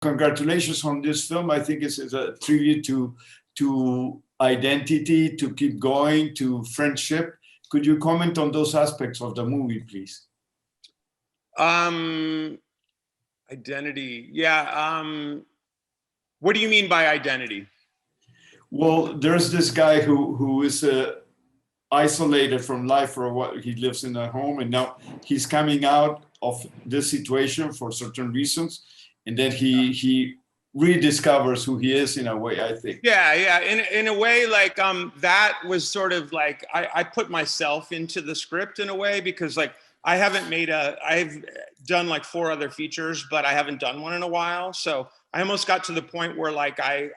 congratulations on this film. I think it's a tribute to identity, to keep going, to friendship. Could you comment on those aspects of the movie, please? Identity, yeah. What do you mean by identity? Well, there's this guy who is isolated from life for what he lives in a home, and now he's coming out of this situation for certain reasons, and then he rediscovers who he is in a way, I think. Yeah. In a way, like that was sort of like I put myself into the script in a way, because like I've done like 4 other features, but I haven't done one in a while. So I almost got to the point where like I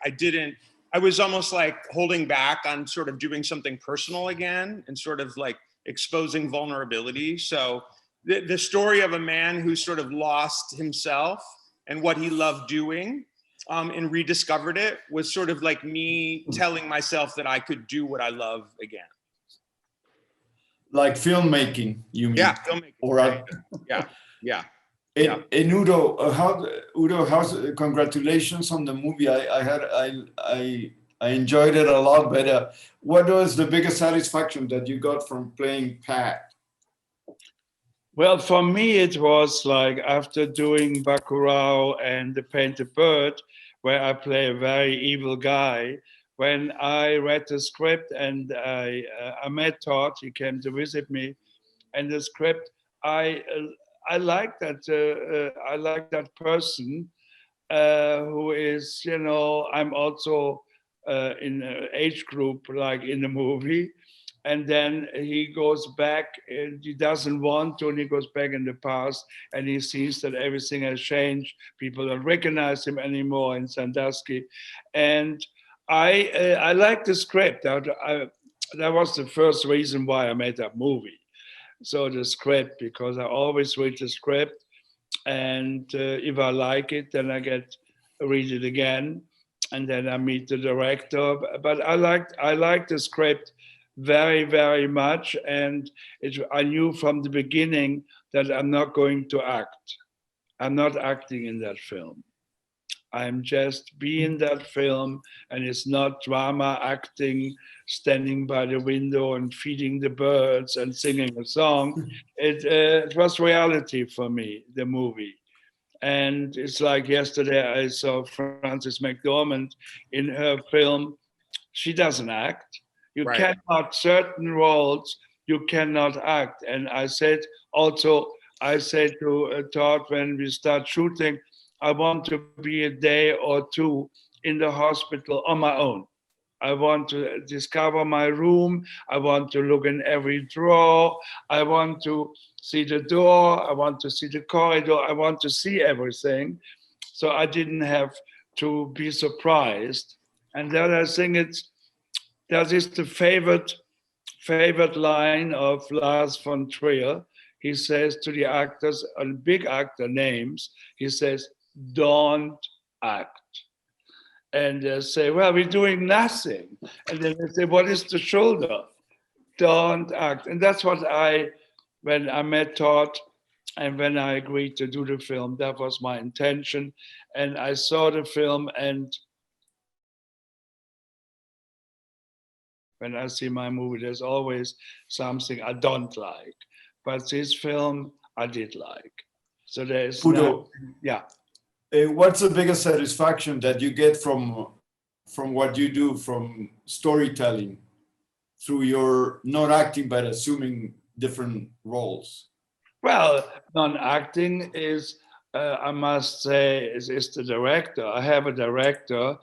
was almost like holding back on sort of doing something personal again and sort of like exposing vulnerability. So the story of a man who sort of lost himself and what he loved doing and rediscovered it was sort of like me telling myself that I could do what I love again. Like filmmaking, you mean? Yeah, filmmaking. Or right. Yeah. And Udo, congratulations on the movie. I enjoyed it a lot. But what was the biggest satisfaction that you got from playing Pat? Well, for me, it was like after doing Bacurau and The Painted Bird, where I play a very evil guy. When I read the script and I met Todd, he came to visit me, and the script, I like that. I like that person who is, you know, I'm also in an age group like in the movie, and then he goes back and he doesn't want to, and he goes back in the past, and he sees that everything has changed. People don't recognize him anymore in Sandusky, and I like the script. That was the first reason why I made that movie. So the script, because I always read the script, and if I like it, then I read it again, and then I meet the director. But I liked the script very, very much, and I knew from the beginning that I'm not going to act. I'm not acting in that film. I'm just being that film, and it's not drama acting, standing by the window and feeding the birds and singing a song. It was reality for me, the movie. And it's like yesterday I saw Frances McDormand in her film. She doesn't act. You Right. cannot, certain roles, you cannot act. And I said to Todd when we start shooting, I want to be a day or two in the hospital on my own. I want to discover my room. I want to look in every drawer. I want to see the door. I want to see the corridor. I want to see everything. So I didn't have to be surprised. And then I think that is the favorite line of Lars von Trier. He says to the actors, big actor names, he says, don't act. And they say, well, we're doing nothing. And then they say, what is the shoulder? Don't act. And that's what when I met Todd and when I agreed to do the film, that was my intention. And I saw the film, and when I see my movie, there's always something I don't like. But this film, I did like. So there's Udo, yeah. What's the biggest satisfaction that you get from what you do, from storytelling, through your not acting but assuming different roles? Well, non-acting is, I must say, is the director. I have a director,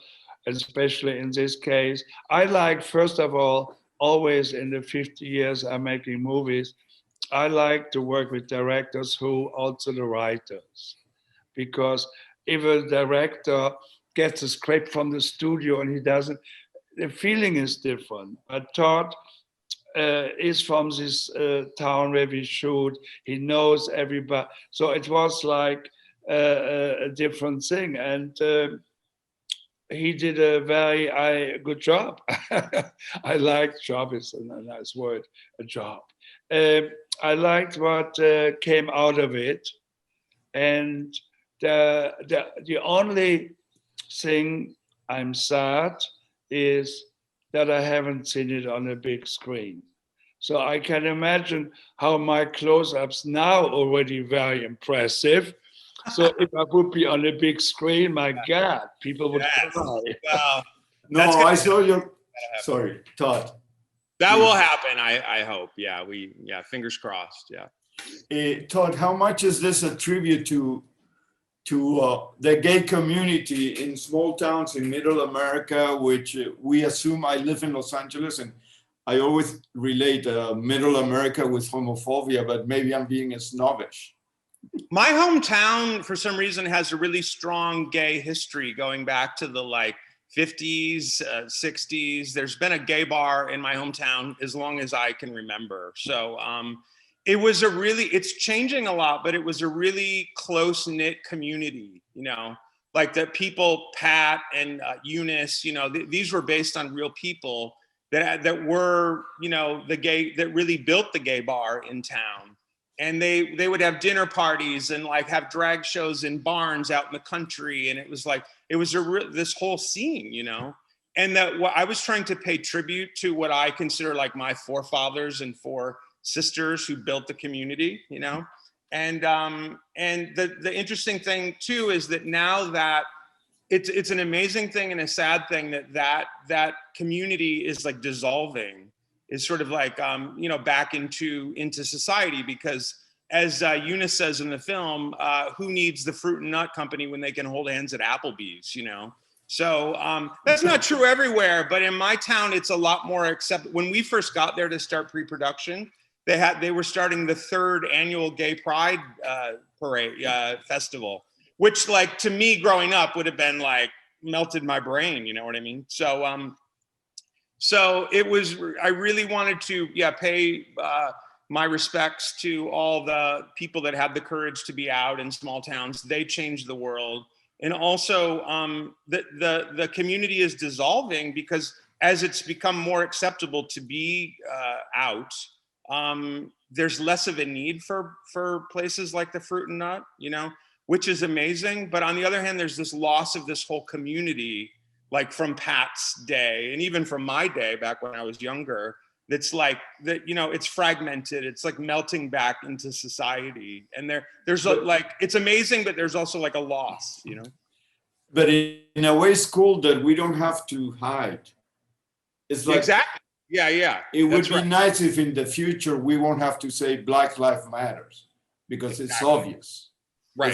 especially in this case. I like, first of all, always in the 50 years I'm making movies, I like to work with directors who also the writers, because if a director gets a script from the studio and he doesn't, the feeling is different. But Todd is from this town where we shoot. He knows everybody. So it was like a different thing. And he did a very good job. I liked job is a nice word, a job. I liked what came out of it. And the only thing I'm sad is that I haven't seen it on a big screen. So I can imagine how my close-ups now already very impressive. So if I would be on a big screen, my God, people would Yes. cry. Well, No, that's gonna I saw your. Sorry, Todd. that Please. will happen. I hope. Yeah, fingers crossed. Yeah. Todd, how much is this a tribute to the gay community in small towns in Middle America, which we assume? I live in Los Angeles, and I always relate Middle America with homophobia, but maybe I'm being snobbish. My hometown, for some reason, has a really strong gay history going back to the 50s, 60s. There's been a gay bar in my hometown as long as I can remember. So it's changing a lot, but it was a really close knit community, like the people, Pat and Eunice, these were based on real people that were, the gay, that really built the gay bar in town. And they would have dinner parties and have drag shows in barns out in the country. And it was this whole scene, and what I was trying to pay tribute to what I consider my forefathers and sisters who built the community, and the interesting thing too is that now that it's an amazing thing and a sad thing that community is dissolving, is sort of back into society, because as Eunice says in the film, who needs the fruit and nut company when they can hold hands at Applebee's, So that's not true everywhere, but in my town, it's a lot more accepted. When we first got there to start pre-production, they were starting the 3rd annual Gay Pride parade festival, which to me growing up would have been melted my brain, you know what I mean? So it was, I really wanted to pay my respects to all the people that had the courage to be out in small towns. They changed the world. And also the community is dissolving because as it's become more acceptable to be out, there's less of a need for places like the Fruit and Nut, which is amazing. But on the other hand, there's this loss of this whole community, from Pat's day and even from my day back when I was younger, that's it's fragmented. It's melting back into society. And there's it's amazing, but there's also a loss, But in a way, it's cool that we don't have to hide. It's exactly. Yeah. It would be nice if in the future we won't have to say Black Lives Matters because it's obvious. Right.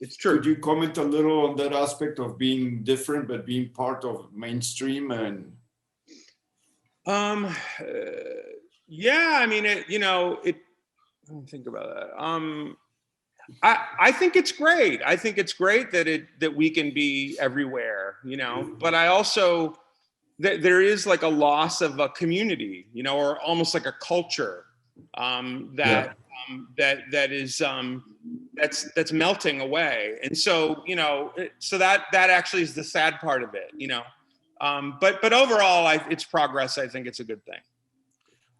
It's true. Could you comment a little on that aspect of being different but being part of mainstream? And yeah, I mean, I don't think about that. I think it's great. I think it's great that we can be everywhere, but I also, there is a loss of a community, or almost a culture that is that's melting away. And so, so that actually is the sad part of it, but overall, it's progress. I think it's a good thing.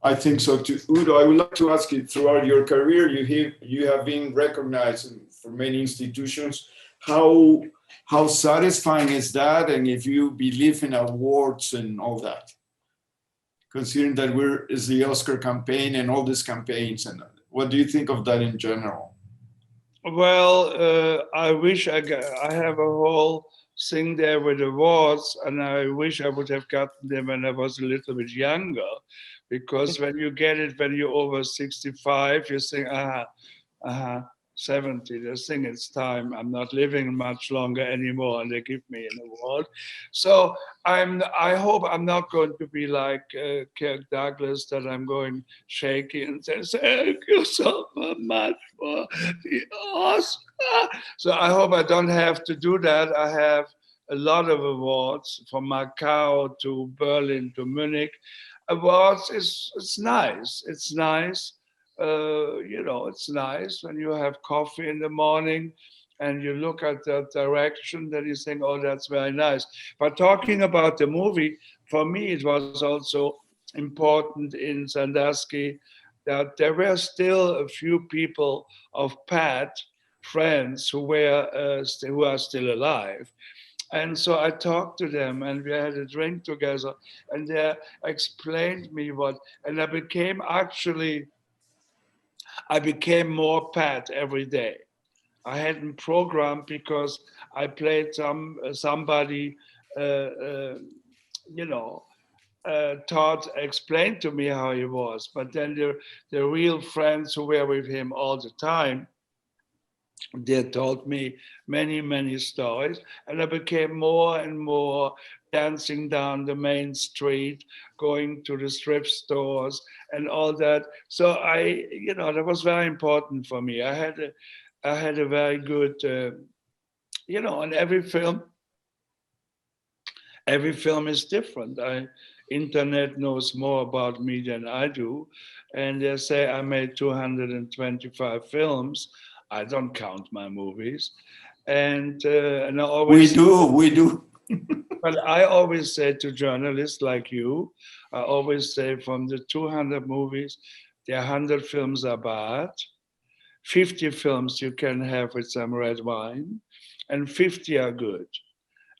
I think so too. Udo, I would like to ask you, throughout your career, you have been recognized for many institutions. How satisfying is that? And if you believe in awards and all that, considering that is the Oscar campaign and all these campaigns, and what do you think of that in general? Well, I wish I have a whole thing there with awards, and I wish I would have gotten them when I was a little bit younger, because when you get it when you're over 65, you think, 70, they think it's time. I'm not living much longer anymore, and they give me an award. So I hope I'm not going to be like Kirk Douglas, that I'm going shaky and say, thank you so much for the Oscar. So I hope I don't have to do that. I have a lot of awards, from Macau to Berlin to Munich. Awards it's nice. It's nice. It's nice when you have coffee in the morning and you look at that direction, then you think, oh, that's very nice. But talking about the movie, for me, it was also important in Sandusky that there were still a few people of Pat friends who are still alive. And so I talked to them, and we had a drink together, and they explained me and I became more Pat every day. I hadn't programmed because I played somebody, uh, uh, you know, explained to me how he was. But then the real friends who were with him all the time, they told me many, many stories, and I became more and more dancing down the main street, going to the thrift stores and all that. So that was very important for me. I had a very good, and every film is different. Internet knows more about me than I do, and they say I made 225 films. I don't count my movies, and I always We do. but I always say to journalists like you, I always say from the 200 movies, the 100 films are bad, 50 films you can have with some red wine, and 50 are good.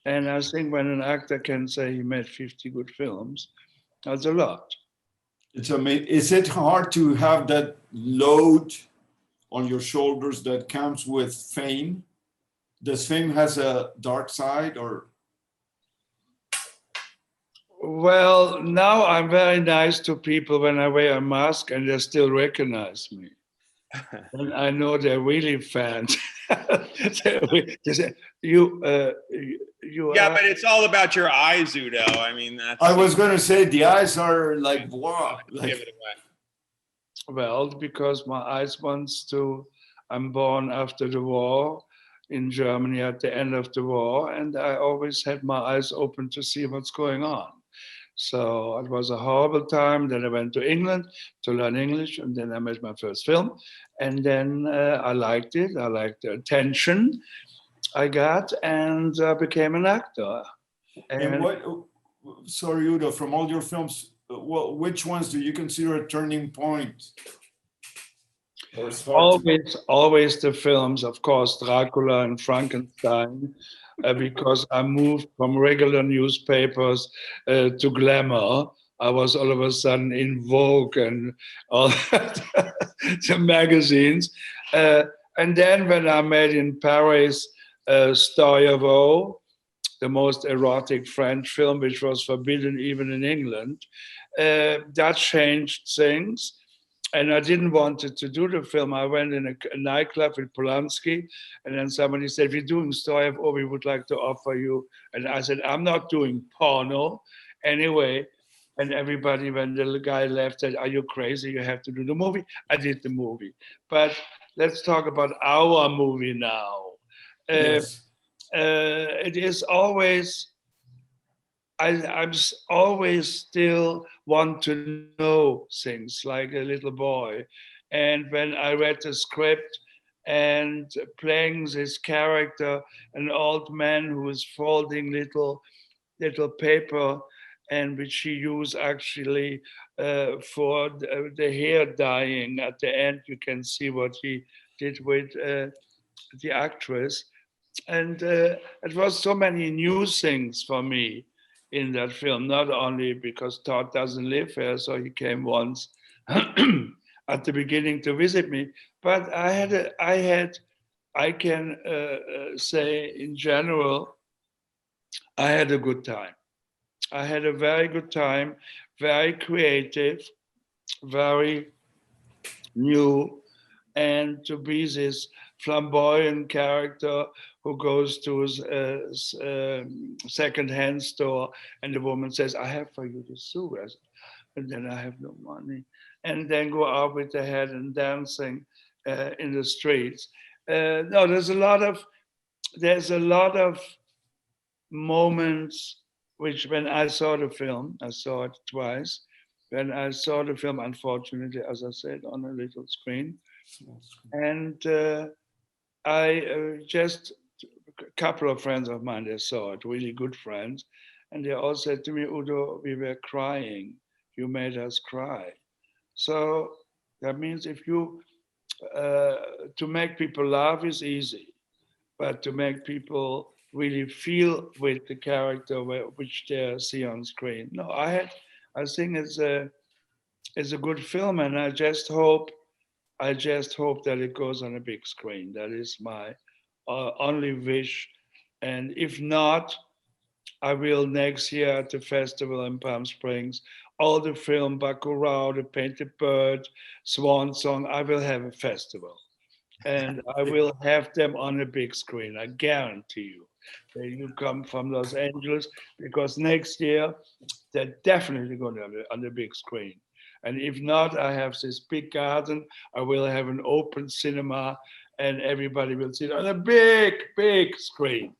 And I think when an actor can say he made 50 good films, that's a lot. It's amazing. Is it hard to have that load on your shoulders that comes with fame? Does fame has a dark side or? Well, now I'm very nice to people when I wear a mask and they still recognize me. And I know they're really fans. They say, you Yeah, are. but it's all about your eyes, Udo. I mean, that's. I was going to say the eyes are like wow, Give it like away. Well, because my eyes wants to. I'm born after the war in Germany at the end of the war, and I always had my eyes open to see what's going on. So it was a horrible time. Then I went to England to learn English, and then I made my first film. And then I liked it. I liked the attention I got, and I became an actor. and And what? Sorry, Udo, from all your films, well, which ones do you consider a turning point? Or start to? always the films, of course, Dracula and Frankenstein, because I moved from regular newspapers to Glamour. I was all of a sudden in Vogue and all the magazines. And then when I made in Paris Story of O, the most erotic French film, which was forbidden even in England, that changed things. And I didn't want to do the film. I went in a nightclub with Polanski, and then somebody said, "We're doing Story of, we would like to offer you." And I said, "I'm not doing porno anyway." And everybody, when the guy left, said, "Are you crazy? You have to do the movie." I did the movie. But let's talk about our movie now. Uh, Yes. it is always I'm always still want to know things like a little boy. And when I read the script and playing this character, an old man who is folding little paper, and which he used actually for the hair dyeing. At the end, you can see what he did with the actress. And it was so many new things for me in that film, not only because Todd doesn't live here, so he came once at the beginning to visit me, but I can say in general, I had a good time. I had a very good time, very creative, very new, and to be this flamboyant character who goes to a second-hand store, and the woman says, "I have for you the sou," and then I have no money, and then go out with the head and dancing in the streets. No, there's a lot of moments which, when I saw the film, I saw it twice. When I saw the film, unfortunately, as I said, on a little screen, and I just a couple of friends of mine, they saw it, really good friends, and they all said to me, "Udo, we were crying. You made us cry." So that means if you to make people laugh is easy, but to make people really feel with the character which they see on screen. No, I think it's a good film, and I just hope that it goes on a big screen. That is my only wish. And if not, I will next year at the festival in Palm Springs, all the film, Bacurau, The Painted Bird, Swan Song, I will have a festival. And I will have them on a big screen. I guarantee you. That you come from Los Angeles, because next year they're definitely going to be on the big screen. And if not, I have this big garden. I will have an open cinema, and everybody will see it on a big, big screen.